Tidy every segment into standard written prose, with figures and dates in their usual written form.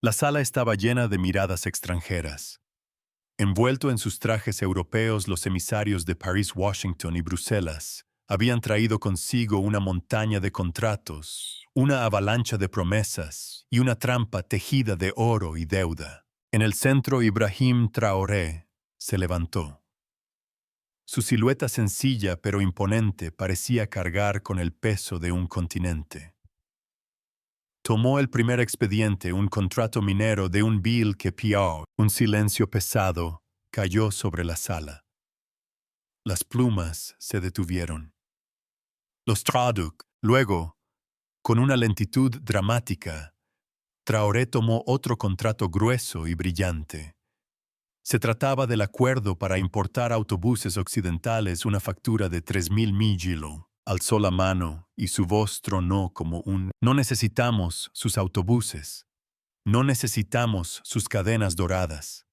La sala estaba llena de miradas extranjeras. Envuelto en sus trajes europeos, los emisarios de París, Washington y Bruselas habían traído consigo una montaña de contratos, una avalancha de promesas y una trampa tejida de oro y deuda. En el centro, Ibrahim Traoré se levantó. Su silueta sencilla pero imponente parecía cargar con el peso de un continente. Tomó el primer expediente, un contrato minero de un bill que pió. Un silencio pesado cayó sobre la sala. Las plumas se detuvieron. Los traduc. Luego, con una lentitud dramática, Traoré tomó otro contrato grueso y brillante. Se trataba del acuerdo para importar autobuses occidentales, una factura de 3.000 millo. Alzó la mano y su voz tronó como un: no necesitamos sus autobuses. No necesitamos sus cadenas doradas.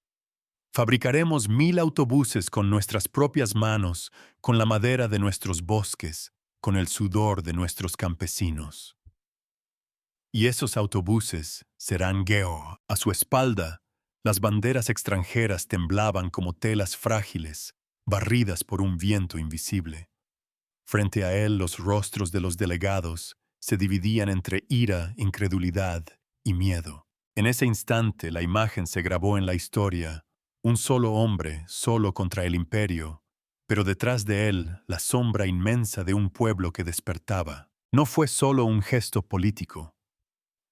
Fabricaremos 1.000 autobuses con nuestras propias manos, con la madera de nuestros bosques, con el sudor de nuestros campesinos. Y esos autobuses serán Geo. A su espalda, las banderas extranjeras temblaban como telas frágiles, barridas por un viento invisible. Frente a él, los rostros de los delegados se dividían entre ira, incredulidad y miedo. En ese instante, la imagen se grabó en la historia: un solo hombre, solo contra el imperio, pero detrás de él, la sombra inmensa de un pueblo que despertaba. No fue solo un gesto político.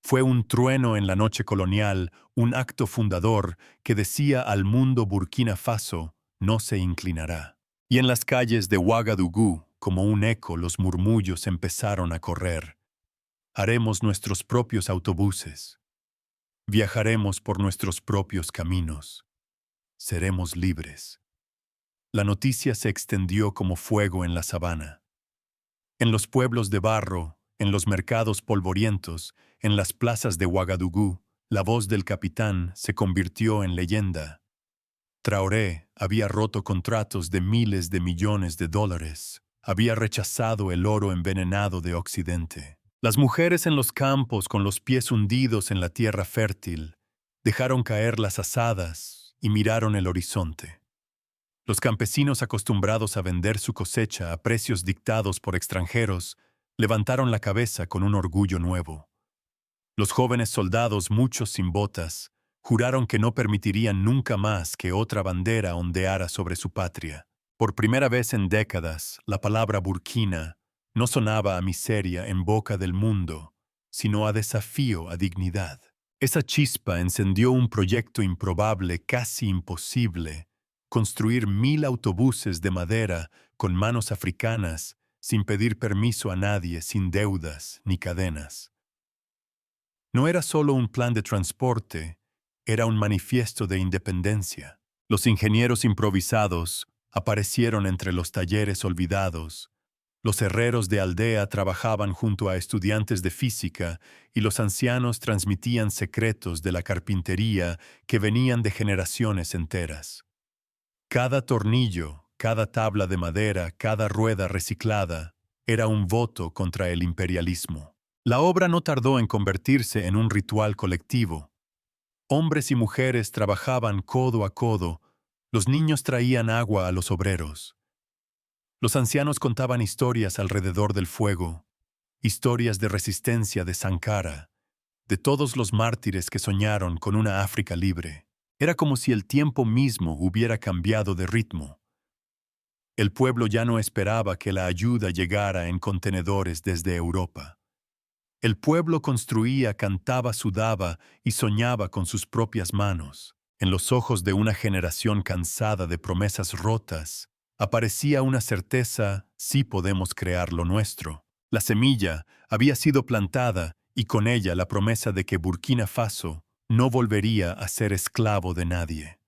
Fue un trueno en la noche colonial, un acto fundador que decía al mundo: Burkina Faso no se inclinará. Y en las calles de Ouagadougou, como un eco, los murmullos empezaron a correr. Haremos nuestros propios autobuses. Viajaremos por nuestros propios caminos. Seremos libres. La noticia se extendió como fuego en la sabana. En los pueblos de barro, en los mercados polvorientos, en las plazas de Ouagadougou, la voz del capitán se convirtió en leyenda. Traoré había roto contratos de miles de millones de dólares. Había rechazado el oro envenenado de Occidente. Las mujeres en los campos, con los pies hundidos en la tierra fértil, dejaron caer las azadas y miraron el horizonte. Los campesinos, acostumbrados a vender su cosecha a precios dictados por extranjeros, levantaron la cabeza con un orgullo nuevo. Los jóvenes soldados, muchos sin botas, juraron que no permitirían nunca más que otra bandera ondeara sobre su patria. Por primera vez en décadas, la palabra Burkina no sonaba a miseria en boca del mundo, sino a desafío, a dignidad. Esa chispa encendió un proyecto improbable, casi imposible: construir 1.000 autobuses de madera con manos africanas, sin pedir permiso a nadie, sin deudas ni cadenas. No era solo un plan de transporte, era un manifiesto de independencia. Los ingenieros improvisados aparecieron entre los talleres olvidados. Los herreros de aldea trabajaban junto a estudiantes de física y los ancianos transmitían secretos de la carpintería que venían de generaciones enteras. Cada tornillo, cada tabla de madera, cada rueda reciclada era un voto contra el imperialismo. La obra no tardó en convertirse en un ritual colectivo. Hombres y mujeres trabajaban codo a codo, los niños traían agua a los obreros. Los ancianos contaban historias alrededor del fuego, historias de resistencia de Sankara, de todos los mártires que soñaron con una África libre. Era como si el tiempo mismo hubiera cambiado de ritmo. El pueblo ya no esperaba que la ayuda llegara en contenedores desde Europa. El pueblo construía, cantaba, sudaba y soñaba con sus propias manos. En los ojos de una generación cansada de promesas rotas, aparecía una certeza: sí podemos crear lo nuestro. La semilla había sido plantada y con ella la promesa de que Burkina Faso no volvería a ser esclavo de nadie.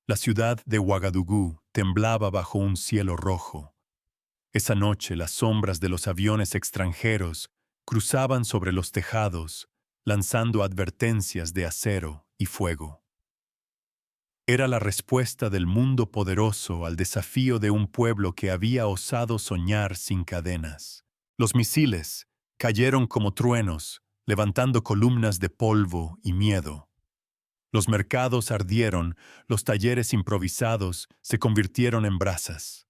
La ciudad de Ouagadougou temblaba bajo un cielo rojo. Esa noche las sombras de los aviones extranjeros cruzaban sobre los tejados, lanzando advertencias de acero y fuego. Era la respuesta del mundo poderoso al desafío de un pueblo que había osado soñar sin cadenas. Los misiles cayeron como truenos, levantando columnas de polvo y miedo. Los mercados ardieron, los talleres improvisados se convirtieron en brasas.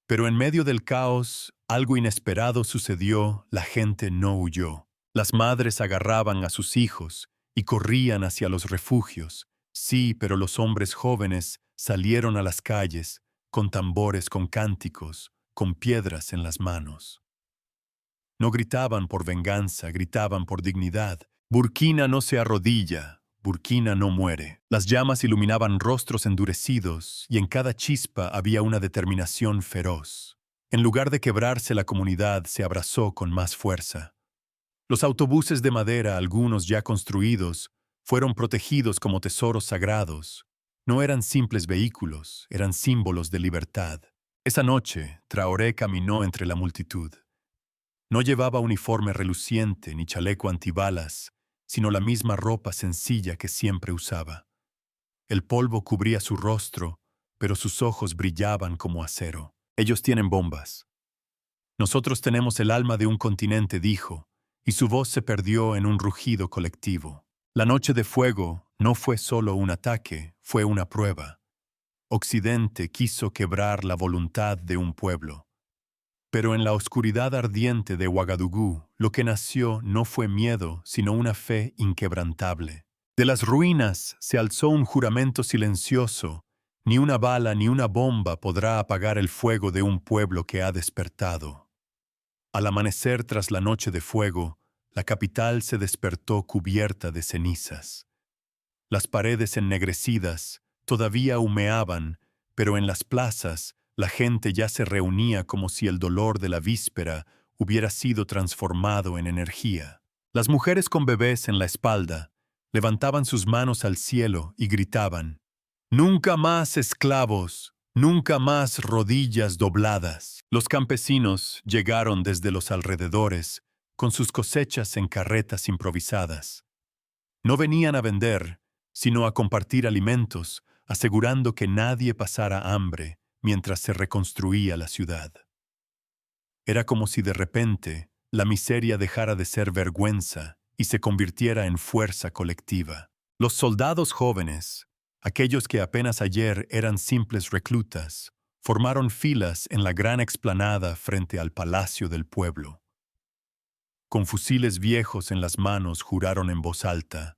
Pero en medio del caos, algo inesperado sucedió, la gente no huyó. Las madres agarraban a sus hijos y corrían hacia los refugios. Sí, pero los hombres jóvenes salieron a las calles, con tambores, con cánticos, con piedras en las manos. No gritaban por venganza, gritaban por dignidad. Burkina no se arrodilla, Burkina no muere. Las llamas iluminaban rostros endurecidos y en cada chispa había una determinación feroz. En lugar de quebrarse, la comunidad se abrazó con más fuerza. Los autobuses de madera, algunos ya construidos, fueron protegidos como tesoros sagrados. No eran simples vehículos, eran símbolos de libertad. Esa noche, Traoré caminó entre la multitud. No llevaba uniforme reluciente ni chaleco antibalas, sino la misma ropa sencilla que siempre usaba. El polvo cubría su rostro, pero sus ojos brillaban como acero. Ellos tienen bombas. Nosotros tenemos el alma de un continente, dijo, y su voz se perdió en un rugido colectivo. La noche de fuego no fue solo un ataque, fue una prueba. Occidente quiso quebrar la voluntad de un pueblo. Pero en la oscuridad ardiente de Ouagadougou, lo que nació no fue miedo, sino una fe inquebrantable. De las ruinas se alzó un juramento silencioso: ni una bala ni una bomba podrá apagar el fuego de un pueblo que ha despertado. Al amanecer tras la noche de fuego, la capital se despertó cubierta de cenizas. Las paredes ennegrecidas todavía humeaban, pero en las plazas la gente ya se reunía como si el dolor de la víspera hubiera sido transformado en energía. Las mujeres con bebés en la espalda levantaban sus manos al cielo y gritaban: «¡Nunca más esclavos! ¡Nunca más rodillas dobladas!». Los campesinos llegaron desde los alrededores con sus cosechas en carretas improvisadas. No venían a vender, sino a compartir alimentos, asegurando que nadie pasara hambre mientras se reconstruía la ciudad. Era como si de repente la miseria dejara de ser vergüenza y se convirtiera en fuerza colectiva. Los soldados jóvenes, aquellos que apenas ayer eran simples reclutas, formaron filas en la gran explanada frente al palacio del pueblo. Con fusiles viejos en las manos juraron en voz alta: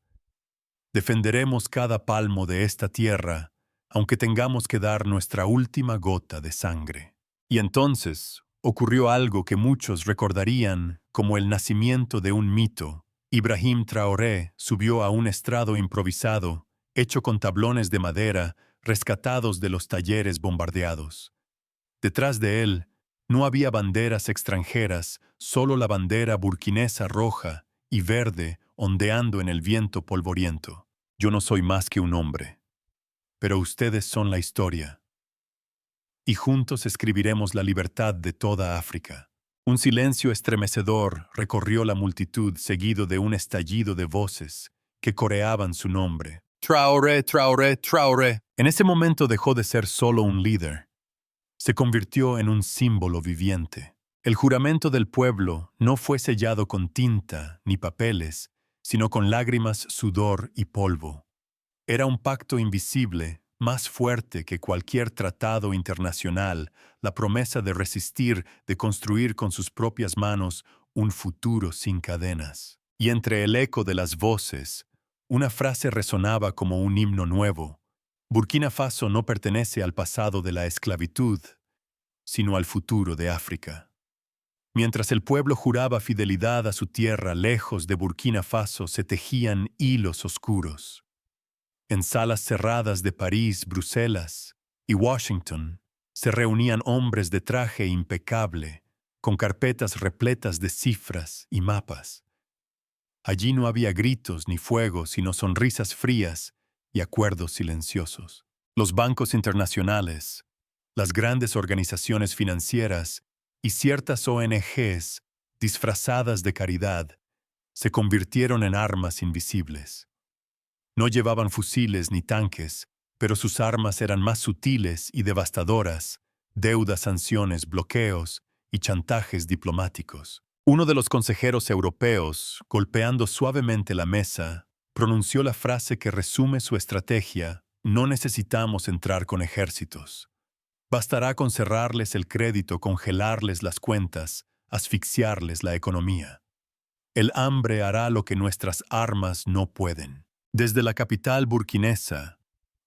«Defenderemos cada palmo de esta tierra, aunque tengamos que dar nuestra última gota de sangre». Y entonces ocurrió algo que muchos recordarían como el nacimiento de un mito. Ibrahim Traoré subió a un estrado improvisado, hecho con tablones de madera, rescatados de los talleres bombardeados. Detrás de él no había banderas extranjeras, solo la bandera burkinesa roja y verde ondeando en el viento polvoriento. Yo no soy más que un hombre, pero ustedes son la historia. Y juntos escribiremos la libertad de toda África. Un silencio estremecedor recorrió la multitud, seguido de un estallido de voces que coreaban su nombre. Traoré, Traoré, Traoré. En ese momento dejó de ser solo un líder. Se convirtió en un símbolo viviente. El juramento del pueblo no fue sellado con tinta ni papeles, sino con lágrimas, sudor y polvo. Era un pacto invisible, más fuerte que cualquier tratado internacional, la promesa de resistir, de construir con sus propias manos un futuro sin cadenas. Y entre el eco de las voces, una frase resonaba como un himno nuevo: Burkina Faso no pertenece al pasado de la esclavitud, sino al futuro de África. Mientras el pueblo juraba fidelidad a su tierra, lejos de Burkina Faso se tejían hilos oscuros. En salas cerradas de París, Bruselas y Washington se reunían hombres de traje impecable, con carpetas repletas de cifras y mapas. Allí no había gritos ni fuego, sino sonrisas frías y acuerdos silenciosos. Los bancos internacionales, las grandes organizaciones financieras y ciertas ONGs disfrazadas de caridad se convirtieron en armas invisibles. No llevaban fusiles ni tanques, pero sus armas eran más sutiles y devastadoras: deudas, sanciones, bloqueos y chantajes diplomáticos. Uno de los consejeros europeos, golpeando suavemente la mesa, pronunció la frase que resume su estrategia: no necesitamos entrar con ejércitos. Bastará con cerrarles el crédito, congelarles las cuentas, asfixiarles la economía. El hambre hará lo que nuestras armas no pueden. Desde la capital burkinesa,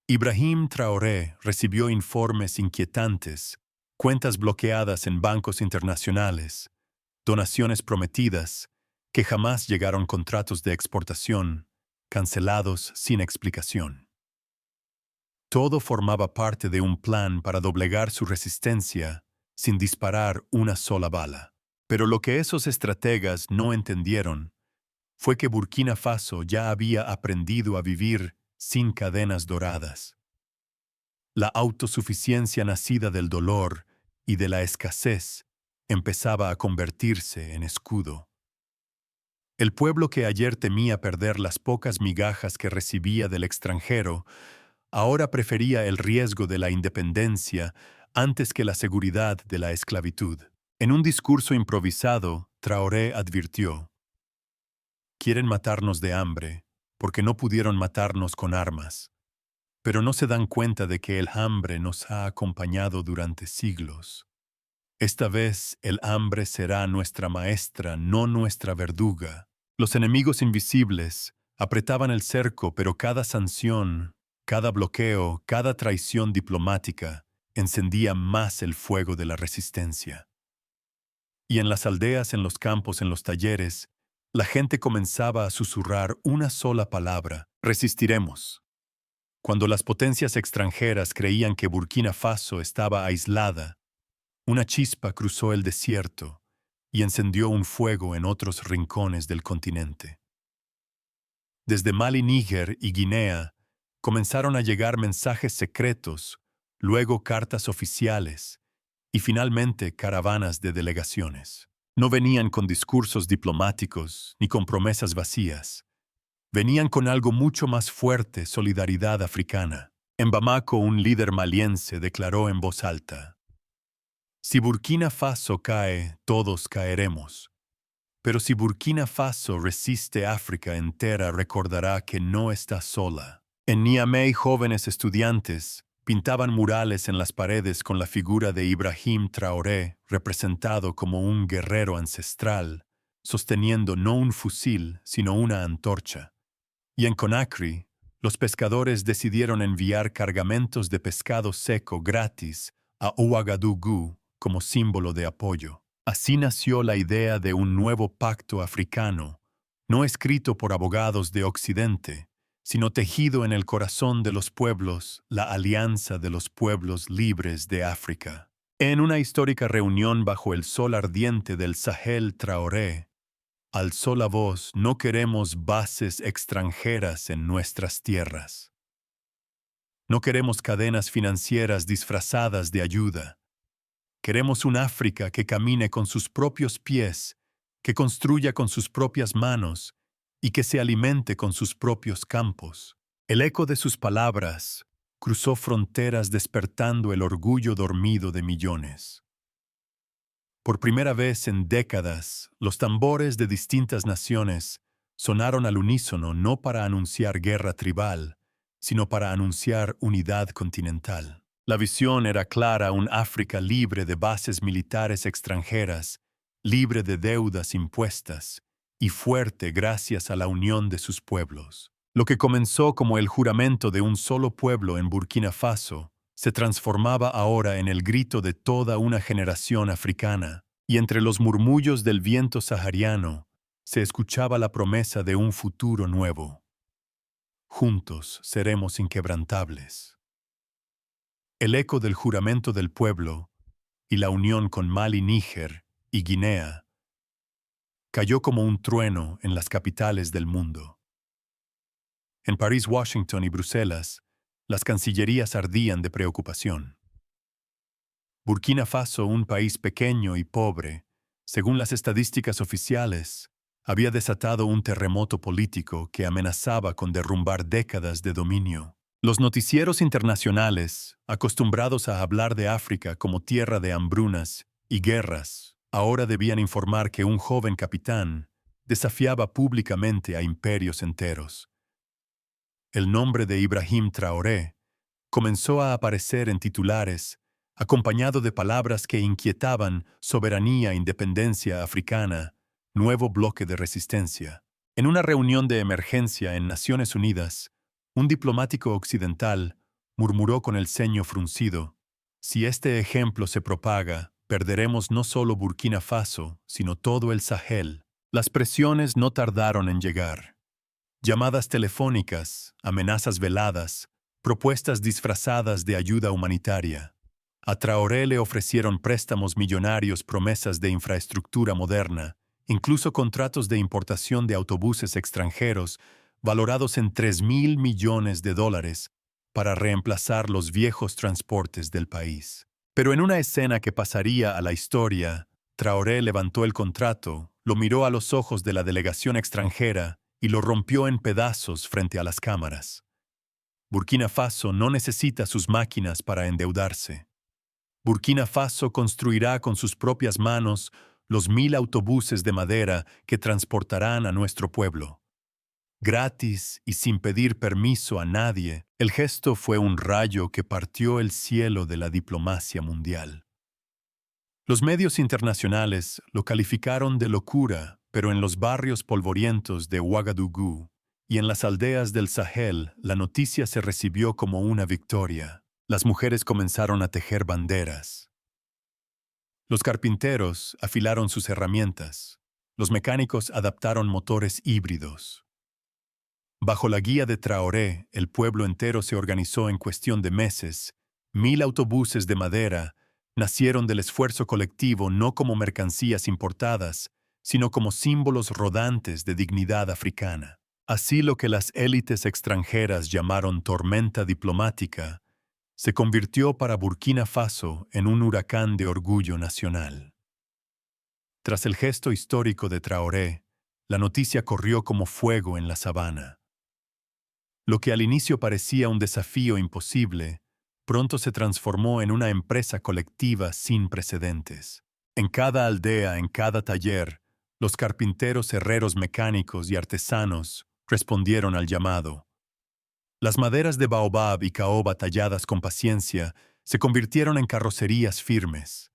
Ibrahim Traoré recibió informes inquietantes, cuentas bloqueadas en bancos internacionales, donaciones prometidas, que jamás llegaron, contratos de exportación, cancelados sin explicación. Todo formaba parte de un plan para doblegar su resistencia sin disparar una sola bala. Pero lo que esos estrategas no entendieron fue que Burkina Faso ya había aprendido a vivir sin cadenas doradas. La autosuficiencia nacida del dolor y de la escasez empezaba a convertirse en escudo. El pueblo que ayer temía perder las pocas migajas que recibía del extranjero, ahora prefería el riesgo de la independencia antes que la seguridad de la esclavitud. En un discurso improvisado, Traoré advirtió: quieren matarnos de hambre, porque no pudieron matarnos con armas, pero no se dan cuenta de que el hambre nos ha acompañado durante siglos. Esta vez el hambre será nuestra maestra, no nuestra verduga. Los enemigos invisibles apretaban el cerco, pero cada sanción, cada bloqueo, cada traición diplomática encendía más el fuego de la resistencia. Y en las aldeas, en los campos, en los talleres, la gente comenzaba a susurrar una sola palabra: resistiremos. Cuando las potencias extranjeras creían que Burkina Faso estaba aislada, una chispa cruzó el desierto y encendió un fuego en otros rincones del continente. Desde Mali, Níger y Guinea comenzaron a llegar mensajes secretos, luego cartas oficiales y finalmente caravanas de delegaciones. No venían con discursos diplomáticos ni con promesas vacías. Venían con algo mucho más fuerte: solidaridad africana. En Bamako, un líder maliense declaró en voz alta: si Burkina Faso cae, todos caeremos. Pero si Burkina Faso resiste, África entera recordará que no está sola. En Niamey, jóvenes estudiantes pintaban murales en las paredes con la figura de Ibrahim Traoré, representado como un guerrero ancestral, sosteniendo no un fusil, sino una antorcha. Y en Conakry, los pescadores decidieron enviar cargamentos de pescado seco gratis a Ouagadougou como símbolo de apoyo. Así nació la idea de un nuevo pacto africano, no escrito por abogados de Occidente, sino tejido en el corazón de los pueblos, la Alianza de los Pueblos Libres de África. En una histórica reunión bajo el sol ardiente del Sahel, Traoré alzó la voz: no queremos bases extranjeras en nuestras tierras. No queremos cadenas financieras disfrazadas de ayuda. Queremos un África que camine con sus propios pies, que construya con sus propias manos y que se alimente con sus propios campos. El eco de sus palabras cruzó fronteras, despertando el orgullo dormido de millones. Por primera vez en décadas, los tambores de distintas naciones sonaron al unísono, no para anunciar guerra tribal, sino para anunciar unidad continental. La visión era clara: un África libre de bases militares extranjeras, libre de deudas impuestas y fuerte gracias a la unión de sus pueblos. Lo que comenzó como el juramento de un solo pueblo en Burkina Faso se transformaba ahora en el grito de toda una generación africana, y entre los murmullos del viento sahariano se escuchaba la promesa de un futuro nuevo. Juntos seremos inquebrantables. El eco del juramento del pueblo y la unión con Mali, Níger y Guinea cayó como un trueno en las capitales del mundo. En París, Washington y Bruselas, las cancillerías ardían de preocupación. Burkina Faso, un país pequeño y pobre, según las estadísticas oficiales, había desatado un terremoto político que amenazaba con derrumbar décadas de dominio. Los noticieros internacionales, acostumbrados a hablar de África como tierra de hambrunas y guerras, Ahora debían informar que un joven capitán desafiaba públicamente a imperios enteros. El nombre de Ibrahim Traoré comenzó a aparecer en titulares, acompañado de palabras que inquietaban: soberanía, independencia africana, nuevo bloque de resistencia. En una reunión de emergencia en Naciones Unidas, un diplomático occidental murmuró con el ceño fruncido: si este ejemplo se propaga, perderemos no solo Burkina Faso, sino todo el Sahel. Las presiones no tardaron en llegar. Llamadas telefónicas, amenazas veladas, propuestas disfrazadas de ayuda humanitaria. A Traoré le ofrecieron préstamos millonarios, promesas de infraestructura moderna, incluso contratos de importación de autobuses extranjeros valorados en $3.000 millones para reemplazar los viejos transportes del país. Pero en una escena que pasaría a la historia, Traoré levantó el contrato, lo miró a los ojos de la delegación extranjera y lo rompió en pedazos frente a las cámaras. Burkina Faso no necesita sus máquinas para endeudarse. Burkina Faso construirá con sus propias manos los 1.000 autobuses de madera que transportarán a nuestro pueblo. Gratis y sin pedir permiso a nadie, el gesto fue un rayo que partió el cielo de la diplomacia mundial. Los medios internacionales lo calificaron de locura, pero en los barrios polvorientos de Ouagadougou y en las aldeas del Sahel, la noticia se recibió como una victoria. Las mujeres comenzaron a tejer banderas. Los carpinteros afilaron sus herramientas. Los mecánicos adaptaron motores híbridos. Bajo la guía de Traoré, el pueblo entero se organizó en cuestión de meses. 1.000 autobuses de madera nacieron del esfuerzo colectivo, no como mercancías importadas, sino como símbolos rodantes de dignidad africana. Así, lo que las élites extranjeras llamaron tormenta diplomática se convirtió para Burkina Faso en un huracán de orgullo nacional. Tras el gesto histórico de Traoré, la noticia corrió como fuego en la sabana. Lo que al inicio parecía un desafío imposible, pronto se transformó en una empresa colectiva sin precedentes. En cada aldea, en cada taller, los carpinteros, herreros, mecánicos y artesanos respondieron al llamado. Las maderas de baobab y caoba talladas con paciencia se convirtieron en carrocerías firmes.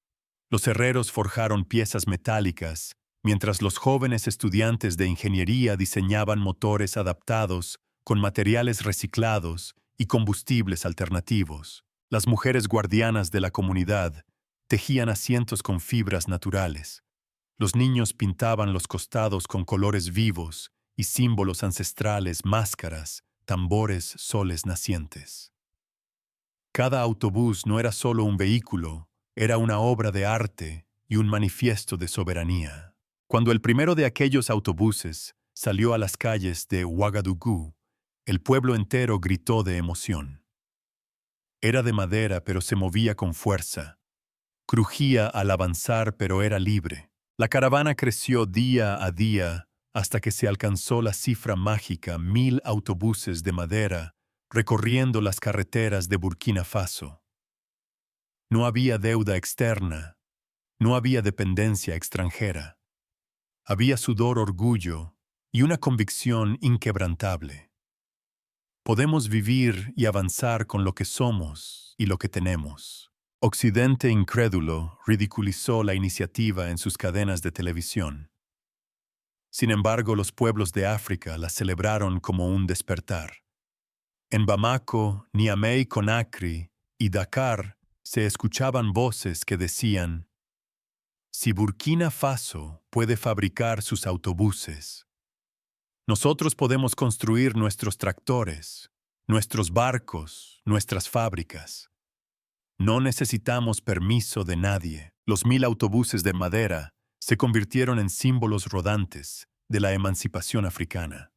Los herreros forjaron piezas metálicas, mientras los jóvenes estudiantes de ingeniería diseñaban motores adaptados con materiales reciclados y combustibles alternativos. Las mujeres guardianas de la comunidad tejían asientos con fibras naturales. Los niños pintaban los costados con colores vivos y símbolos ancestrales: máscaras, tambores, soles nacientes. Cada autobús no era solo un vehículo, era una obra de arte y un manifiesto de soberanía. Cuando el primero de aquellos autobuses salió a las calles de Ouagadougou, el pueblo entero gritó de emoción. Era de madera, pero se movía con fuerza. Crujía al avanzar, pero era libre. La caravana creció día a día hasta que se alcanzó la cifra mágica: 1.000 autobuses de madera recorriendo las carreteras de Burkina Faso. No había deuda externa, no había dependencia extranjera. Había sudor, orgullo y una convicción inquebrantable. Podemos vivir y avanzar con lo que somos y lo que tenemos. Occidente incrédulo ridiculizó la iniciativa en sus cadenas de televisión. Sin embargo, los pueblos de África la celebraron como un despertar. En Bamako, Niamey, Conakry y Dakar se escuchaban voces que decían: si Burkina Faso puede fabricar sus autobuses, nosotros podemos construir nuestros tractores, nuestros barcos, nuestras fábricas. No necesitamos permiso de nadie. Los 1.000 autobuses de madera se convirtieron en símbolos rodantes de la emancipación africana.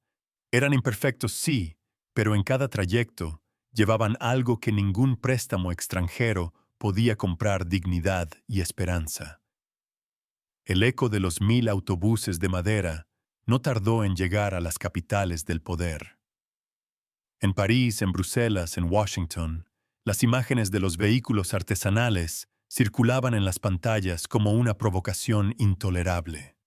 Eran imperfectos, sí, pero en cada trayecto llevaban algo que ningún préstamo extranjero podía comprar: dignidad y esperanza. El eco de los 1.000 autobuses de madera no tardó en llegar a las capitales del poder. En París, en Bruselas, en Washington, las imágenes de los vehículos artesanales circulaban en las pantallas como una provocación intolerable.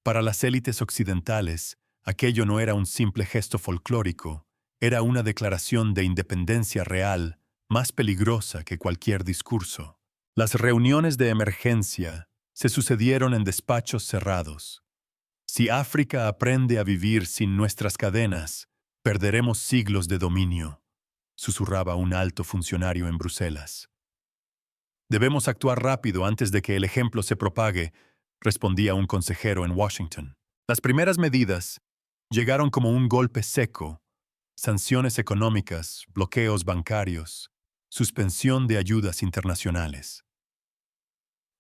Para las élites occidentales, aquello no era un simple gesto folclórico, era una declaración de independencia real, más peligrosa que cualquier discurso. Las reuniones de emergencia se sucedieron en despachos cerrados. Si África aprende a vivir sin nuestras cadenas, perderemos siglos de dominio, susurraba un alto funcionario en Bruselas. Debemos actuar rápido antes de que el ejemplo se propague, respondía un consejero en Washington. Las primeras medidas llegaron como un golpe seco: sanciones económicas, bloqueos bancarios, suspensión de ayudas internacionales.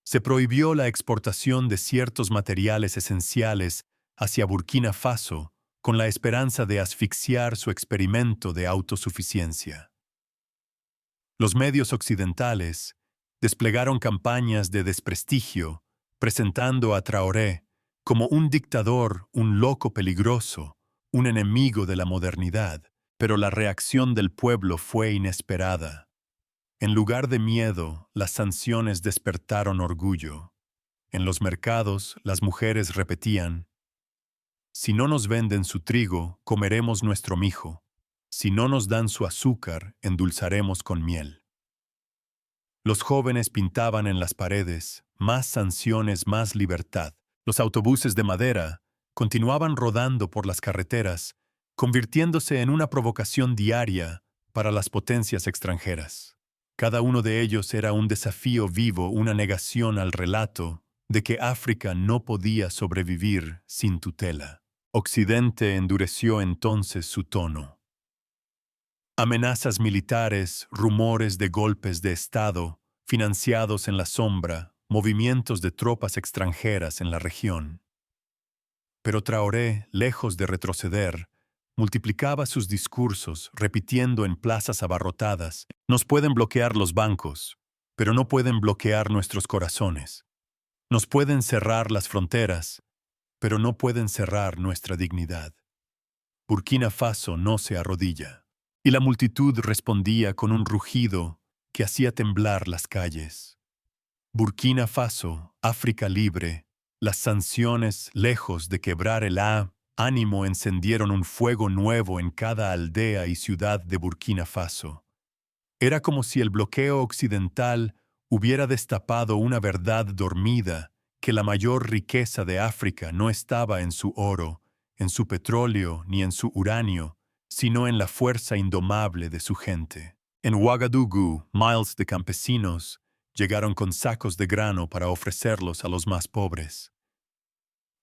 Se prohibió la exportación de ciertos materiales esenciales hacia Burkina Faso con la esperanza de asfixiar su experimento de autosuficiencia. Los medios occidentales desplegaron campañas de desprestigio, presentando a Traoré como un dictador, un loco peligroso, un enemigo de la modernidad, pero la reacción del pueblo fue inesperada. En lugar de miedo, las sanciones despertaron orgullo. En los mercados, las mujeres repetían: si no nos venden su trigo, comeremos nuestro mijo. Si no nos dan su azúcar, endulzaremos con miel. Los jóvenes pintaban en las paredes: más sanciones, más libertad. Los autobuses de madera continuaban rodando por las carreteras, convirtiéndose en una provocación diaria para las potencias extranjeras. Cada uno de ellos era un desafío vivo, una negación al relato de que África no podía sobrevivir sin tutela. Occidente endureció entonces su tono. Amenazas militares, rumores de golpes de Estado, financiados en la sombra, movimientos de tropas extranjeras en la región. Pero Traoré, lejos de retroceder, multiplicaba sus discursos, repitiendo en plazas abarrotadas: nos pueden bloquear los bancos, pero no pueden bloquear nuestros corazones. Nos pueden cerrar las fronteras, pero no pueden cerrar nuestra dignidad. Burkina Faso no se arrodilla. Y la multitud respondía con un rugido que hacía temblar las calles. Burkina Faso, África libre, las sanciones, lejos de quebrar el ánimo, encendieron un fuego nuevo en cada aldea y ciudad de Burkina Faso. Era como si el bloqueo occidental hubiera destapado una verdad dormida, que la mayor riqueza de África no estaba en su oro, en su petróleo ni en su uranio, sino en la fuerza indomable de su gente. En Ouagadougou, miles de campesinos llegaron con sacos de grano para ofrecerlos a los más pobres.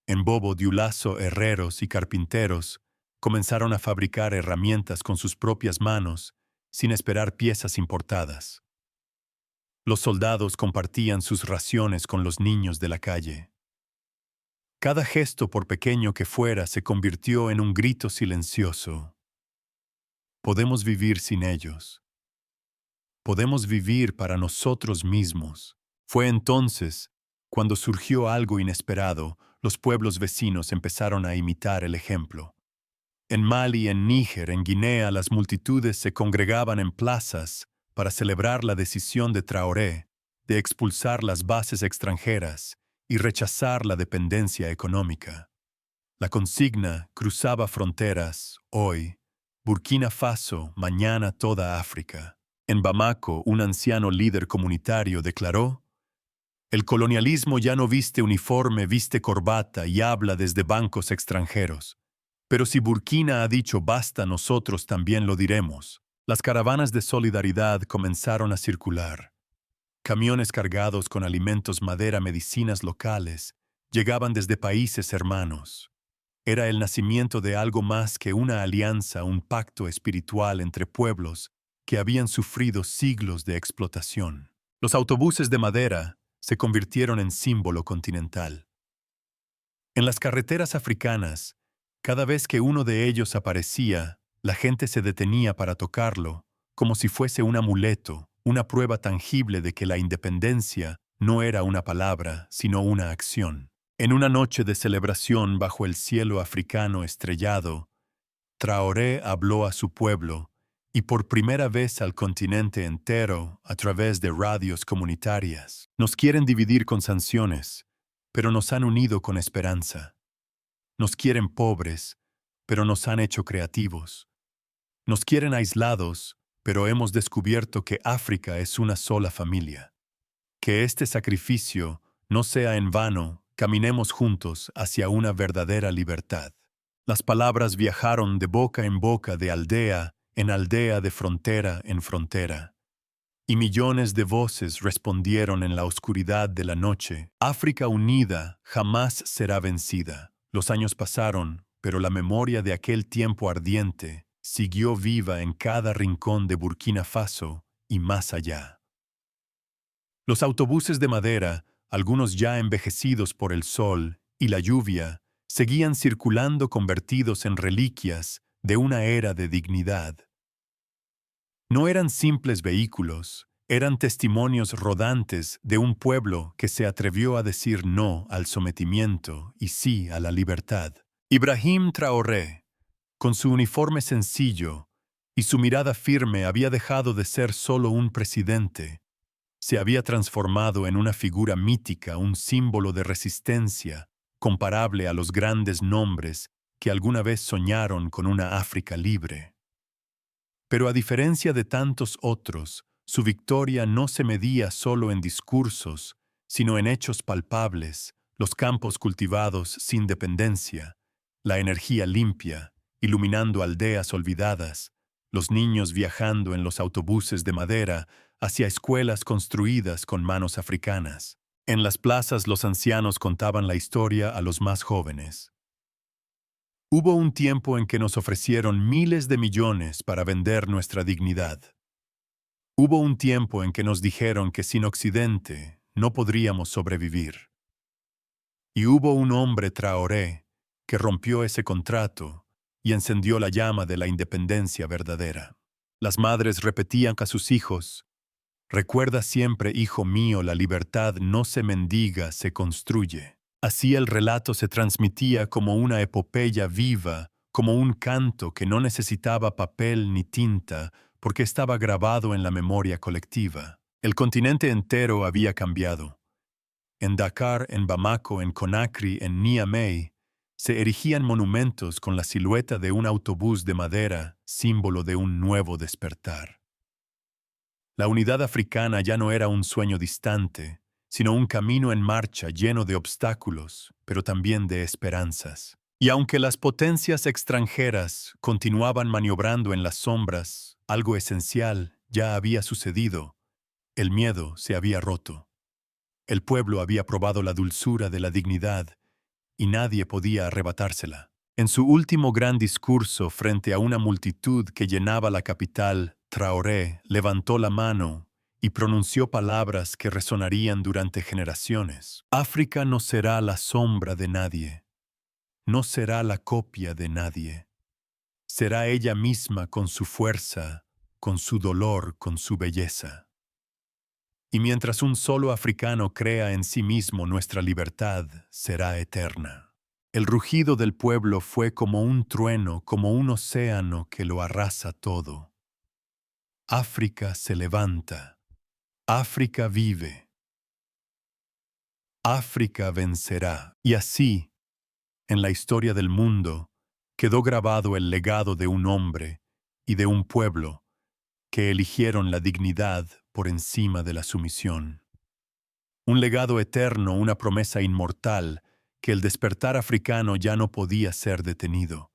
En Bobo Dioulasso, herreros y carpinteros comenzaron a fabricar herramientas con sus propias manos, sin esperar piezas importadas. Los soldados compartían sus raciones con los niños de la calle. Cada gesto, por pequeño que fuera, se convirtió en un grito silencioso. Podemos vivir sin ellos. Podemos vivir para nosotros mismos. Fue entonces cuando surgió algo inesperado. Los pueblos vecinos empezaron a imitar el ejemplo. En Mali, en Níger, en Guinea, las multitudes se congregaban en plazas para celebrar la decisión de Traoré de expulsar las bases extranjeras y rechazar la dependencia económica. La consigna cruzaba fronteras: hoy, Burkina Faso, mañana toda África. En Bamako, un anciano líder comunitario declaró: el colonialismo ya no viste uniforme, viste corbata y habla desde bancos extranjeros. Pero si Burkina ha dicho basta, nosotros también lo diremos. Las caravanas de solidaridad comenzaron a circular. Camiones cargados con alimentos, madera, medicinas locales, llegaban desde países hermanos. Era el nacimiento de algo más que una alianza, un pacto espiritual entre pueblos que habían sufrido siglos de explotación. Los autobuses de madera se convirtieron en símbolo continental. En las carreteras africanas, cada vez que uno de ellos aparecía, la gente se detenía para tocarlo, como si fuese un amuleto, una prueba tangible de que la independencia no era una palabra, sino una acción. En una noche de celebración bajo el cielo africano estrellado, Traoré habló a su pueblo y por primera vez al continente entero a través de radios comunitarias. Nos quieren dividir con sanciones, pero nos han unido con esperanza. Nos quieren pobres, pero nos han hecho creativos. Nos quieren aislados, pero hemos descubierto que África es una sola familia. Que este sacrificio no sea en vano, caminemos juntos hacia una verdadera libertad. Las palabras viajaron de boca en boca, de aldea en aldea, de frontera en frontera. Y millones de voces respondieron en la oscuridad de la noche: África unida jamás será vencida. Los años pasaron, pero la memoria de aquel tiempo ardiente siguió viva en cada rincón de Burkina Faso y más allá. Los autobuses de madera, algunos ya envejecidos por el sol y la lluvia, seguían circulando convertidos en reliquias de una era de dignidad. No eran simples vehículos, eran testimonios rodantes de un pueblo que se atrevió a decir no al sometimiento y sí a la libertad. Ibrahim Traoré, con su uniforme sencillo y su mirada firme, había dejado de ser solo un presidente. Se había transformado en una figura mítica, un símbolo de resistencia, comparable a los grandes nombres que alguna vez soñaron con una África libre. Pero a diferencia de tantos otros, su victoria no se medía solo en discursos, sino en hechos palpables: los campos cultivados sin dependencia, la energía limpia, iluminando aldeas olvidadas, los niños viajando en los autobuses de madera hacia escuelas construidas con manos africanas. En las plazas los ancianos contaban la historia a los más jóvenes. Hubo un tiempo en que nos ofrecieron miles de millones para vender nuestra dignidad. Hubo un tiempo en que nos dijeron que sin Occidente no podríamos sobrevivir. Y hubo un hombre, Traoré, que rompió ese contrato y encendió la llama de la independencia verdadera. Las madres repetían a sus hijos: recuerda siempre, hijo mío, la libertad no se mendiga, se construye. Así el relato se transmitía como una epopeya viva, como un canto que no necesitaba papel ni tinta, porque estaba grabado en la memoria colectiva. El continente entero había cambiado. En Dakar, en Bamako, en Conakry, en Niamey, se erigían monumentos con la silueta de un autobús de madera, símbolo de un nuevo despertar. La unidad africana ya no era un sueño distante, sino un camino en marcha lleno de obstáculos, pero también de esperanzas. Y aunque las potencias extranjeras continuaban maniobrando en las sombras, algo esencial ya había sucedido: el miedo se había roto. El pueblo había probado la dulzura de la dignidad y nadie podía arrebatársela. En su último gran discurso frente a una multitud que llenaba la capital, Traoré levantó la mano y pronunció palabras que resonarían durante generaciones. África no será la sombra de nadie, no será la copia de nadie. Será ella misma, con su fuerza, con su dolor, con su belleza. Y mientras un solo africano crea en sí mismo, nuestra libertad será eterna. El rugido del pueblo fue como un trueno, como un océano que lo arrasa todo. África se levanta. África vive. África vencerá. Y así, en la historia del mundo, quedó grabado el legado de un hombre y de un pueblo que eligieron la dignidad por encima de la sumisión. Un legado eterno, una promesa inmortal, que el despertar africano ya no podía ser detenido.